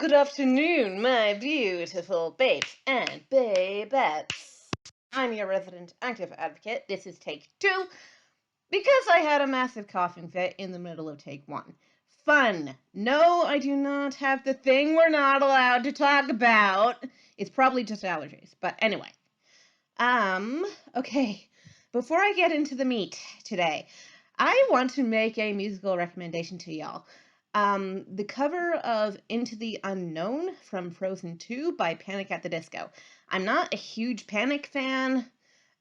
Good afternoon, my beautiful babes and babettes. I'm your resident active advocate. This is take 2 because I had a massive coughing fit in the middle of take 1. Fun. No, I do not have the thing we're not allowed to talk about. It's probably just allergies, but anyway. Okay. Before I get into the meat today, I want to make a musical recommendation to y'all. The cover of Into the Unknown from Frozen 2 by Panic at the Disco. I'm not a huge Panic fan.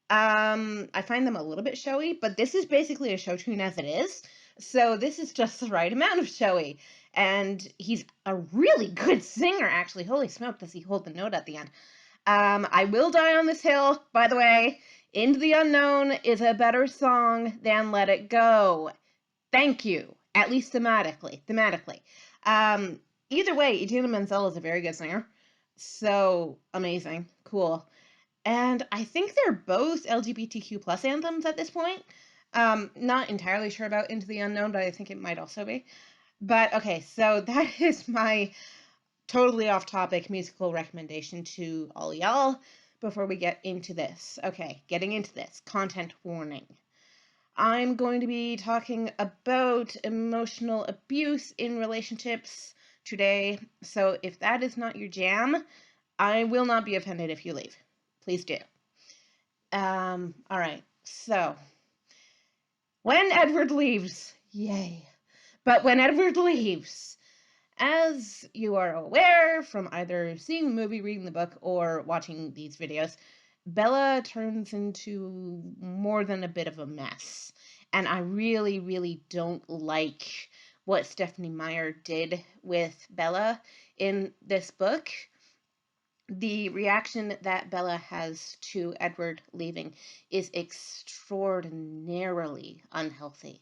I find them a little bit showy, but this is basically a show tune as it is. So this is just the right amount of showy. And he's a really good singer, actually. Holy smoke, does he hold the note at the end. I Will Die on This Hill, by the way. Into the Unknown is a better song than Let It Go. Thank you. At least thematically. Either way, Idina Menzel is a very good singer. So amazing. Cool. And I think they're both LGBTQ plus anthems at this point. Not entirely sure about Into the Unknown, but I think it might also be. But okay, so that is my totally off topic musical recommendation to all y'all before we get into this. Okay, getting into this. Content warning. I'm going to be talking about emotional abuse in relationships today. So if that is not your jam, I will not be offended if you leave. Please do. All right. So when Edward leaves, yay. But when Edward leaves, as you are aware from either seeing the movie, reading the book, or watching these videos, Bella turns into more than a bit of a mess. And I really, really don't like what Stephanie Meyer did with Bella in this book. The reaction that Bella has to Edward leaving is extraordinarily unhealthy.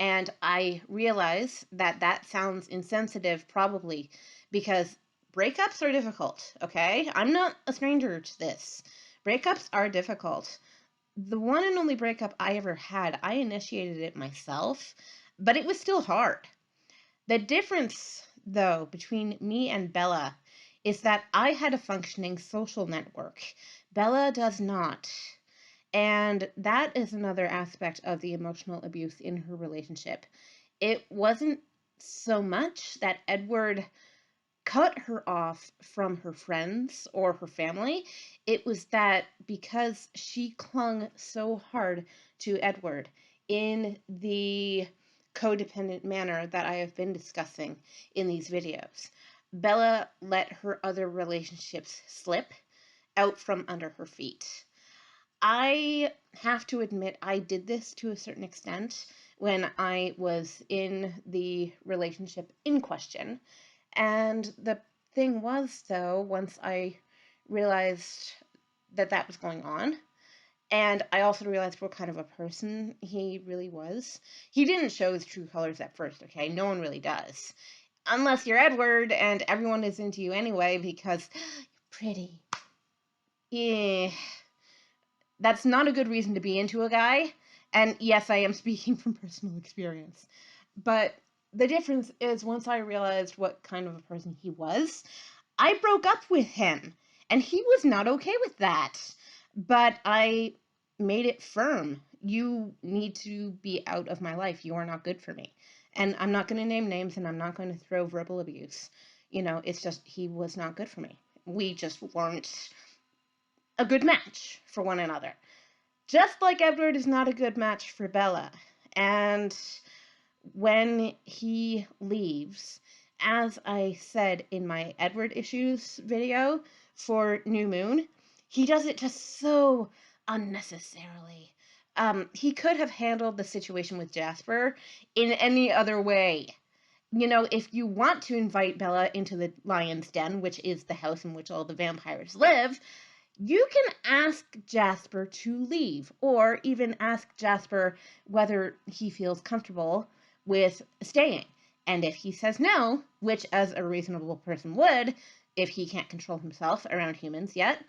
And I realize that that sounds insensitive, probably, because breakups are difficult, okay? I'm not a stranger to this. Breakups are difficult. The one and only breakup I ever had, I initiated it myself, but it was still hard. The difference, though, between me and Bella is that I had a functioning social network. Bella does not. And that is another aspect of the emotional abuse in her relationship. It wasn't so much that Edward cut her off from her friends or her family. It was that because she clung so hard to Edward in the codependent manner that I have been discussing in these videos, Bella let her other relationships slip out from under her feet. I have to admit I did this to a certain extent when I was in the relationship in question. And the thing was, though, once I realized that that was going on, and I also realized what kind of a person he really was, he didn't show his true colors at first, okay? No one really does. Unless you're Edward and everyone is into you anyway because you're pretty. Yeah. That's not a good reason to be into a guy. And yes, I am speaking from personal experience. But the difference is once I realized what kind of a person he was, I broke up with him. And he was not okay with that. But I made it firm. You need to be out of my life. You are not good for me. And I'm not going to name names and I'm not going to throw verbal abuse. You know, it's just he was not good for me. We just weren't a good match for one another. Just like Edward is not a good match for Bella. And when he leaves, as I said in my Edward issues video for New Moon, he does it just so unnecessarily. He could have handled the situation with Jasper in any other way. You know, if you want to invite Bella into the lion's den, which is the house in which all the vampires live, you can ask Jasper to leave, or even ask Jasper whether he feels comfortable with staying. And if he says no, which as a reasonable person would, if he can't control himself around humans yet,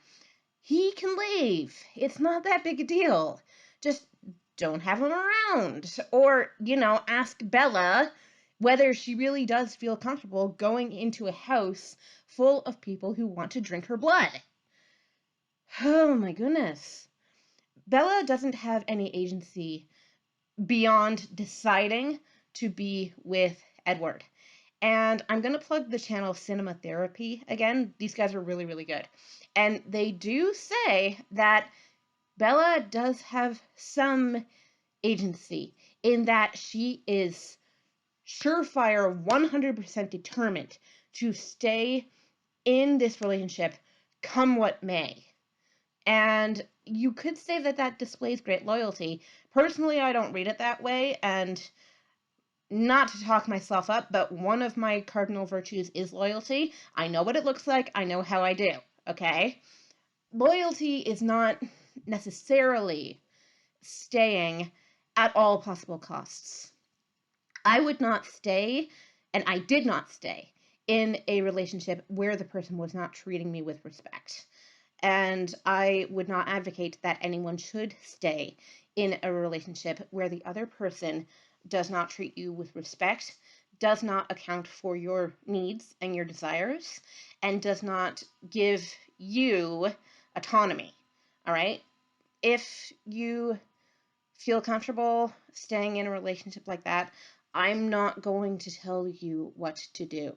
he can leave. It's not that big a deal. Just don't have him around. Or, you know, ask Bella whether she really does feel comfortable going into a house full of people who want to drink her blood. Oh my goodness. Bella doesn't have any agency beyond deciding to be with Edward. And I'm going to plug the channel Cinema Therapy again. These guys are really, really good. And they do say that Bella does have some agency in that she is surefire 100% determined to stay in this relationship come what may. And you could say that that displays great loyalty. Personally, I don't read it that way, and not to talk myself up, but one of my cardinal virtues is loyalty. I know what it looks like, I know how I do, okay? Loyalty is not necessarily staying at all possible costs. I would not stay, and I did not stay, in a relationship where the person was not treating me with respect. And I would not advocate that anyone should stay in a relationship where the other person does not treat you with respect, does not account for your needs and your desires, and does not give you autonomy. All right? If you feel comfortable staying in a relationship like that, I'm not going to tell you what to do.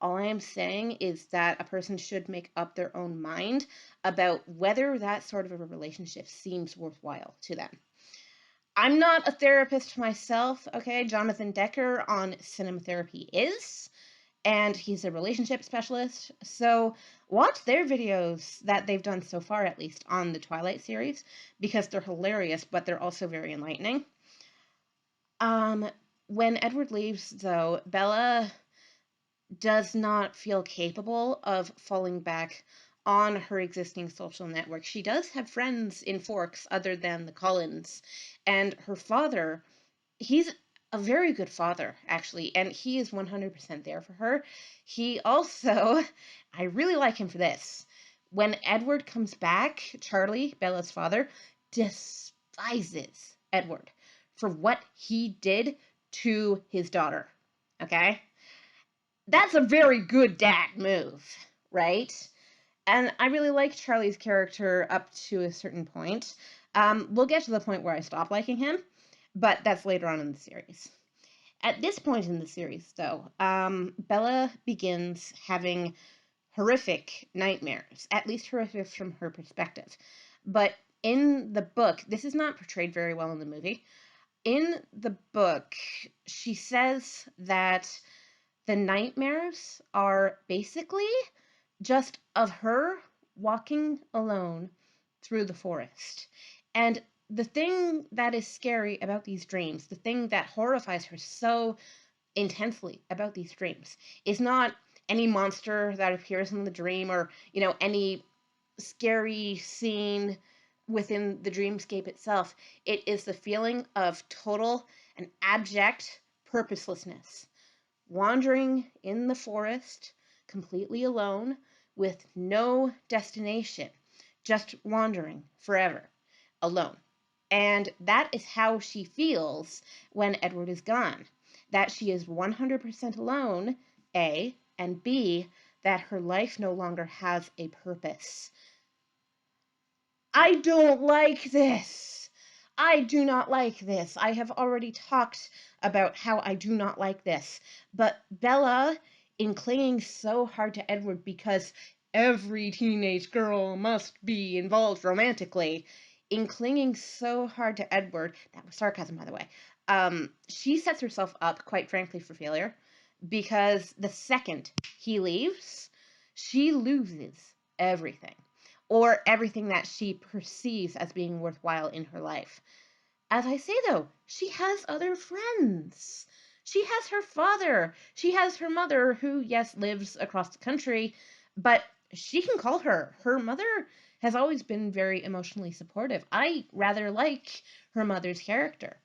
All I am saying is that a person should make up their own mind about whether that sort of a relationship seems worthwhile to them. I'm not a therapist myself, okay? Jonathan Decker on Cinema Therapy is, and he's a relationship specialist. So watch their videos that they've done so far, at least on the Twilight series, because they're hilarious, but they're also very enlightening. When Edward leaves, though, Bella does not feel capable of falling back on her existing social network. She does have friends in Forks other than the Cullens, and her father, he's a very good father, actually, and he is 100% there for her. He also, I really like him for this. When Edward comes back, Charlie, Bella's father, despises Edward for what he did to his daughter. Okay? That's a very good dad move, right? And I really like Charlie's character up to a certain point. We'll get to the point where I stop liking him, but that's later on in the series. At this point in the series, though, Bella begins having horrific nightmares, at least horrific from her perspective. But in the book, this is not portrayed very well in the movie. In the book, she says that the nightmares are basically just of her walking alone through the forest. And the thing that is scary about these dreams, the thing that horrifies her so intensely about these dreams, is not any monster that appears in the dream or, any scary scene within the dreamscape itself. It is the feeling of total and abject purposelessness, wandering in the forest completely alone with no destination, just wandering forever alone. And that is how she feels when Edward is gone. That she is 100% alone, A, and B, that her life no longer has a purpose. I don't like this. I do not like this. I have already talked about how I do not like this. But Bella, in clinging so hard to Edward because every teenage girl must be involved romantically, in clinging so hard to Edward, that was sarcasm, by the way, she sets herself up, quite frankly, for failure because the second he leaves, she loses everything, or everything that she perceives as being worthwhile in her life. As I say, though, she has other friends. She has her father. She has her mother, who, yes, lives across the country, but she can call her. Her mother has always been very emotionally supportive. I rather like her mother's character.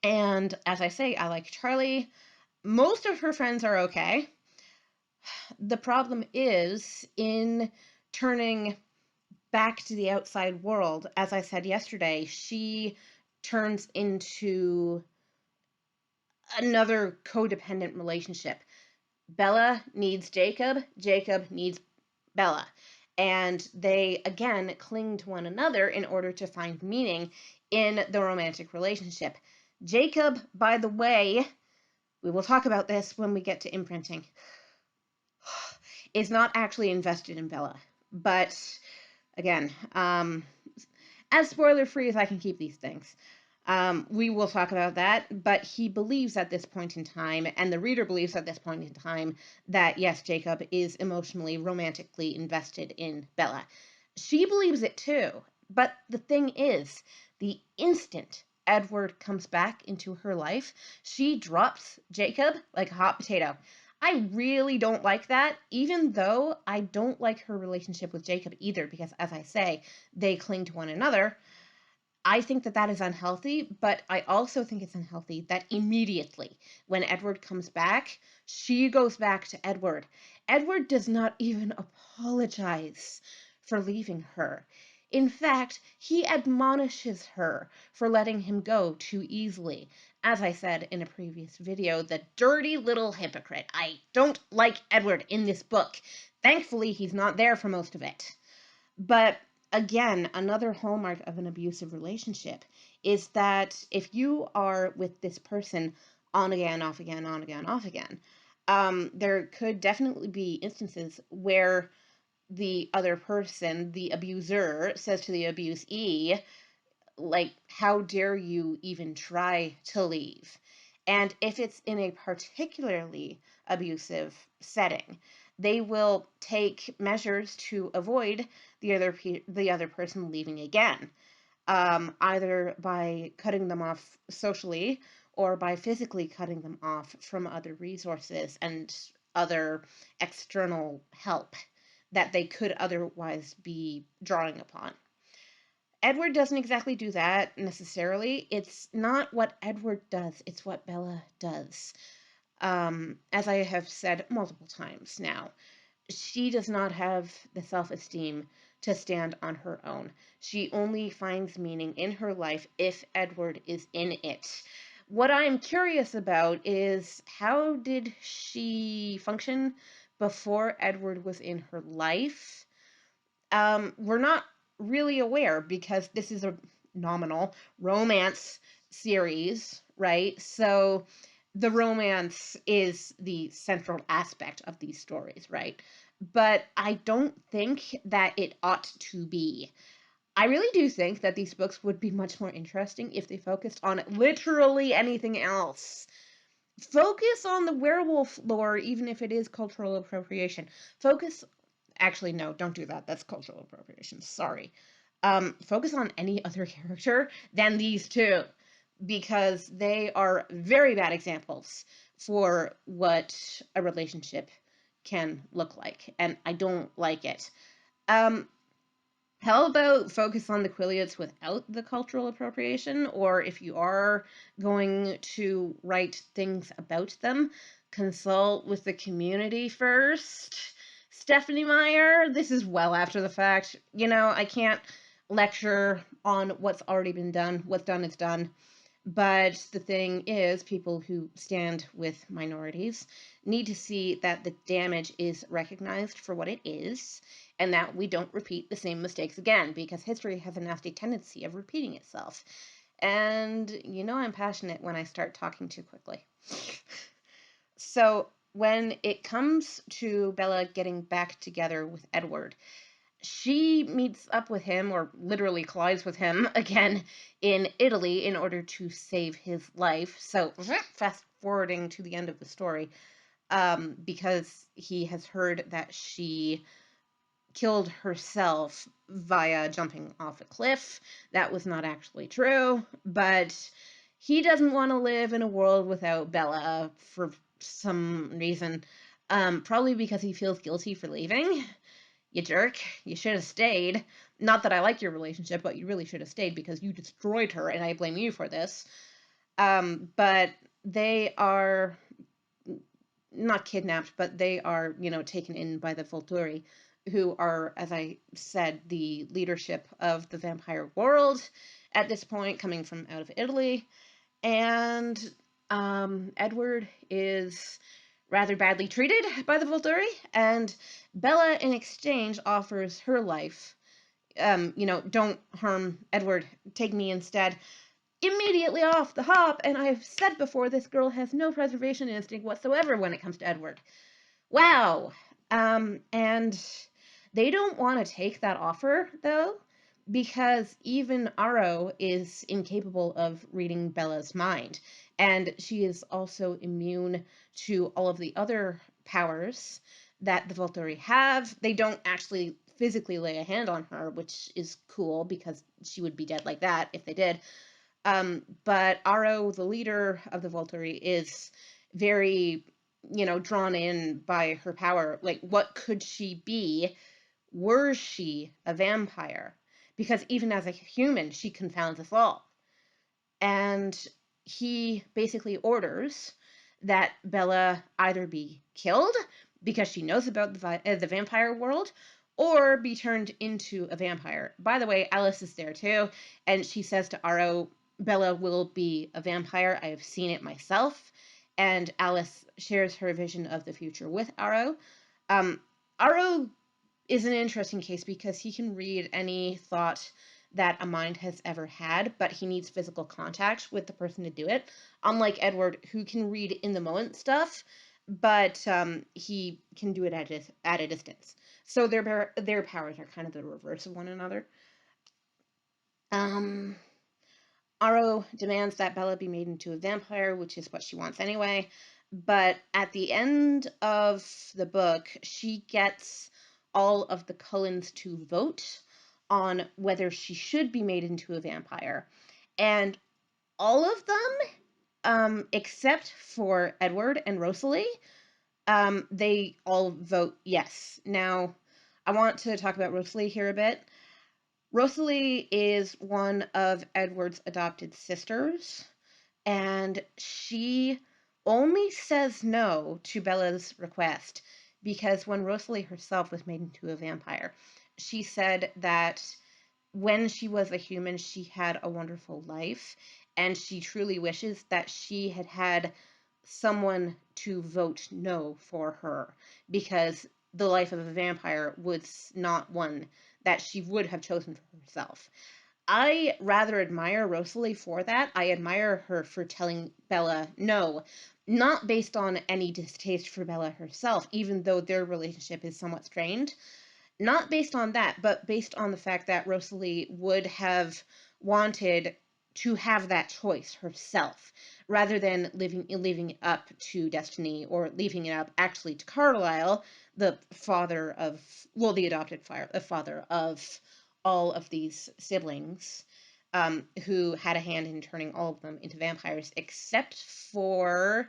And as I say, I like Charlie. Most of her friends are okay. The problem is in turning back to the outside world. As I said yesterday, she turns into another codependent relationship. Bella needs Jacob, Jacob needs Bella. And they again cling to one another in order to find meaning in the romantic relationship. Jacob, by the way, we will talk about this when we get to imprinting, is not actually invested in Bella. But again, as spoiler free as I can keep these things. We will talk about that, but he believes at this point in time, and the reader believes at this point in time, that yes, Jacob is emotionally, romantically invested in Bella. She believes it too, but the thing is, the instant Edward comes back into her life, she drops Jacob like a hot potato. I really don't like that, even though I don't like her relationship with Jacob either, because as I say, they cling to one another. I think that that is unhealthy, but I also think it's unhealthy that immediately when Edward comes back, she goes back to Edward. Edward does not even apologize for leaving her. In fact, he admonishes her for letting him go too easily. As I said in a previous video, the dirty little hypocrite. I don't like Edward in this book. Thankfully, he's not there for most of it. But again, another hallmark of an abusive relationship is that if you are with this person on again, off again, on again, off again, there could definitely be instances where the other person, the abuser, says to the abusee, like, how dare you even try to leave? And if it's in a particularly abusive setting, they will take measures to avoid the other person leaving again, either by cutting them off socially or by physically cutting them off from other resources and other external help that they could otherwise be drawing upon. Edward doesn't exactly do that necessarily. It's not what Edward does, it's what Bella does. As I have said multiple times now, she does not have the self esteem to stand on her own. She only finds meaning in her life if Edward is in it. What I'm curious about is how did she function before Edward was in her life? We're not really aware because this is a nominal romance series, right? So the romance is the central aspect of these stories, right? But I don't think that it ought to be. I really do think that these books would be much more interesting if they focused on literally anything else. Focus on the werewolf lore, even if it is cultural appropriation. Focus Actually, no, don't do that. That's cultural appropriation. Sorry. Focus on any other character than these two, because they are very bad examples for what a relationship can look like, and I don't like it. Um, how about focus on the Quilliats without the cultural appropriation? Or if you are going to write things about them, consult with the community first. Stephanie Meyer, this is well after the fact. You know, I can't lecture on what's already been done. What's done is done. But the thing is, people who stand with minorities need to see that the damage is recognized for what it is and that we don't repeat the same mistakes again because history has a nasty tendency of repeating itself. And you know, I'm passionate when I start talking too quickly. So, when it comes to Bella getting back together with Edward, she meets up with him, or literally collides with him again in Italy in order to save his life. So, fast forwarding to the end of the story, because he has heard that she killed herself via jumping off a cliff. That was not actually true, but he doesn't want to live in a world without Bella for some reason. Probably because he feels guilty for leaving. You jerk. You should have stayed. Not that I like your relationship, but you really should have stayed because you destroyed her, and I blame you for this. But they are not kidnapped, but they are, you know, taken in by the Volturi, who are, as I said, the leadership of the vampire world at this point, coming from out of Italy. And Edward is rather badly treated by the Volturi, and Bella, in exchange, offers her life. Don't harm Edward, take me instead. Immediately off the hop, and I've said before, this girl has no preservation instinct whatsoever when it comes to Edward. Wow. And they don't want to take that offer, though, because even Aro is incapable of reading Bella's mind. And she is also immune to all of the other powers that the Volturi have. They don't actually physically lay a hand on her, which is cool because she would be dead like that if they did. But Aro, the leader of the Volturi, is very, drawn in by her power. Like, what could she be were she a vampire? Because even as a human, she confounds us all. And he basically orders that Bella either be killed because she knows about the vampire world, or be turned into a vampire. By the way, Alice is there too, and she says to Aro, Bella will be a vampire. I have seen it myself. And Alice shares her vision of the future with Aro. Um, Aro is an interesting case because he can read any thought that a mind has ever had, but he needs physical contact with the person to do it. Unlike Edward, who can read in the moment stuff, but he can do it at a distance. So their powers are kind of the reverse of one another. Um, Aro demands that Bella be made into a vampire, which is what she wants anyway. But at the end of the book, she gets all of the Cullens to vote on whether she should be made into a vampire. And all of them, except for Edward and Rosalie, they all vote yes. Now, I want to talk about Rosalie here a bit. Rosalie is one of Edward's adopted sisters, and she only says no to Bella's request because when Rosalie herself was made into a vampire, she said that when she was a human, she had a wonderful life, and she truly wishes that she had had someone to vote no for her because the life of a vampire was not one that she would have chosen for herself. I rather admire Rosalie for that. I admire her for telling Bella no, not based on any distaste for Bella herself, even though their relationship is somewhat strained. Not based on that, but based on the fact that Rosalie would have wanted to have that choice herself, rather than leaving it up to Destiny, or leaving it up actually to Carlisle, the father of, well, the adopted father of all of these siblings, who had a hand in turning all of them into vampires, except for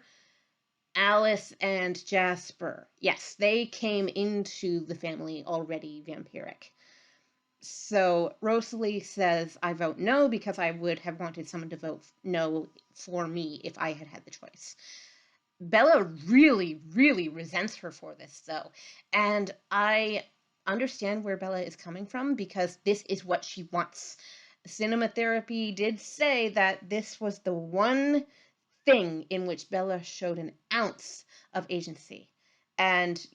Alice and Jasper. Yes, they came into the family already vampiric. So Rosalie says, I vote no because I would have wanted someone to vote no for me if I had had the choice. Bella really, really resents her for this, though. And I understand where Bella is coming from because this is what she wants. Cinema Therapy did say that this was the one thing in which Bella showed an ounce of agency. And,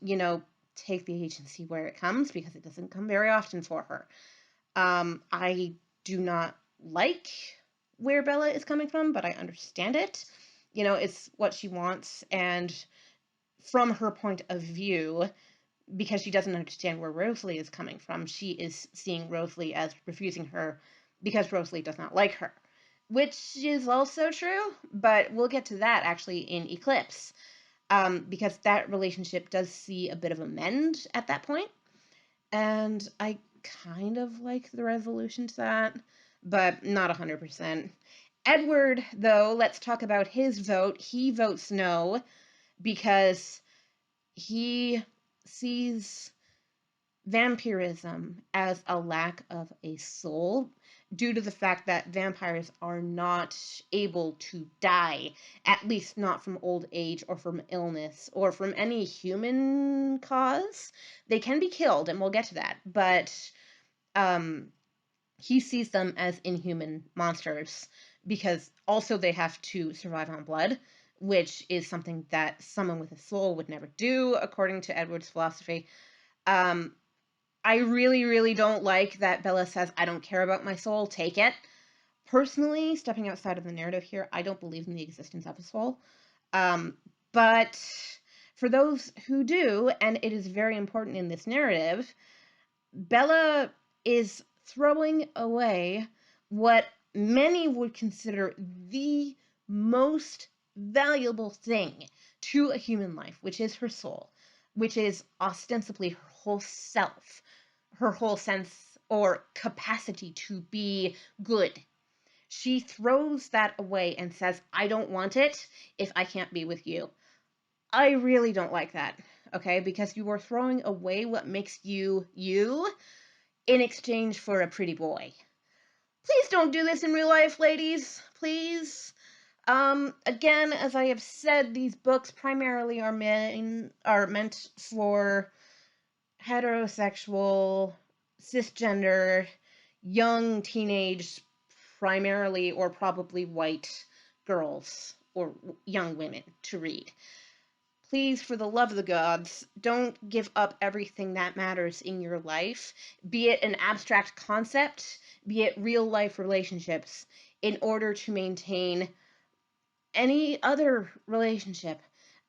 take the agency where it comes because it doesn't come very often for her. I do not like where Bella is coming from, but I understand it. It's what she wants, and from her point of view, because she doesn't understand where Rosalie is coming from, she is seeing Rosalie as refusing her because Rosalie does not like her, which is also true, but we'll get to that actually in Eclipse, because that relationship does see a bit of a mend at that point, and I kind of like the resolution to that, but not 100%. Edward, though, let's talk about his vote. He votes no because he sees vampirism as a lack of a soul due to the fact that vampires are not able to die, at least not from old age or from illness or from any human cause. They can be killed, and we'll get to that, but he sees them as inhuman monsters because also they have to survive on blood, which is something that someone with a soul would never do, according to Edward's philosophy. Um, I really, really don't like that Bella says, I don't care about my soul, take it. Personally, stepping outside of the narrative here, I don't believe in the existence of a soul. Um, but for those who do, and it is very important in this narrative, Bella is throwing away what many would consider the most valuable thing to a human life, which is her soul, which is ostensibly her whole self, her whole sense or capacity to be good. She throws that away and says, I don't want it if I can't be with you. I really don't like that, okay? Because you are throwing away what makes you you in exchange for a pretty boy. Please don't do this in real life, ladies. Please. Again, as I have said, these books primarily are meant for heterosexual, cisgender, young teenage, primarily or probably white girls or young women to read. Please, for the love of the gods, don't give up everything that matters in your life, be it an abstract concept, be it real life relationships, in order to maintain any other relationship.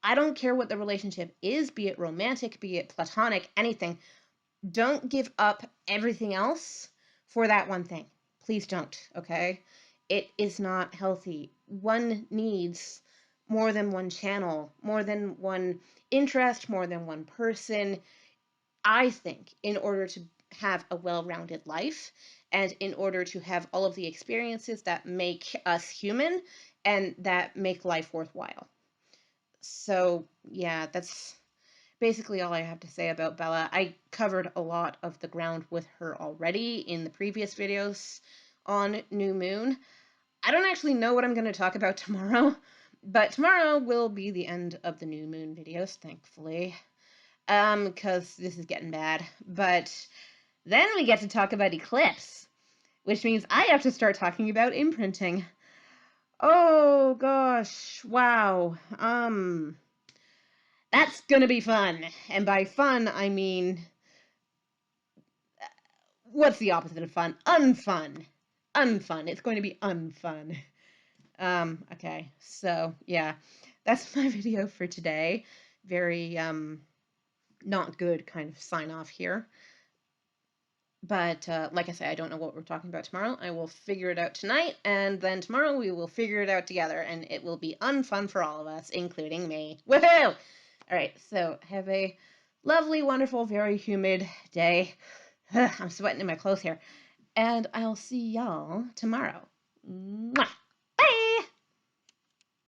I don't care what the relationship is, be it romantic, be it platonic, anything. Don't give up everything else for that one thing. Please don't, okay? It is not healthy. One needs more than one channel, more than one interest, more than one person, I think, in order to have a well rounded life and in order to have all of the experiences that make us human and that make life worthwhile. So, yeah, that's basically all I have to say about Bella. I covered a lot of the ground with her already in the previous videos on New Moon. I don't actually know what I'm going to talk about tomorrow, but tomorrow will be the end of the New Moon videos, thankfully, because this is getting bad. But then we get to talk about Eclipse, which means I have to start talking about imprinting. Oh gosh, wow. That's gonna be fun. And by fun, I mean, what's the opposite of fun? Unfun. Unfun. It's going to be unfun. Okay. So, yeah. That's my video for today. Very, not good kind of sign off here. But, like I say, I don't know what we're talking about tomorrow. I will figure it out tonight, and then tomorrow we will figure it out together, and it will be unfun for all of us, including me. Woohoo! Alright, so have a lovely, wonderful, very humid day. I'm sweating in my clothes here. And I'll see y'all tomorrow. Mwah!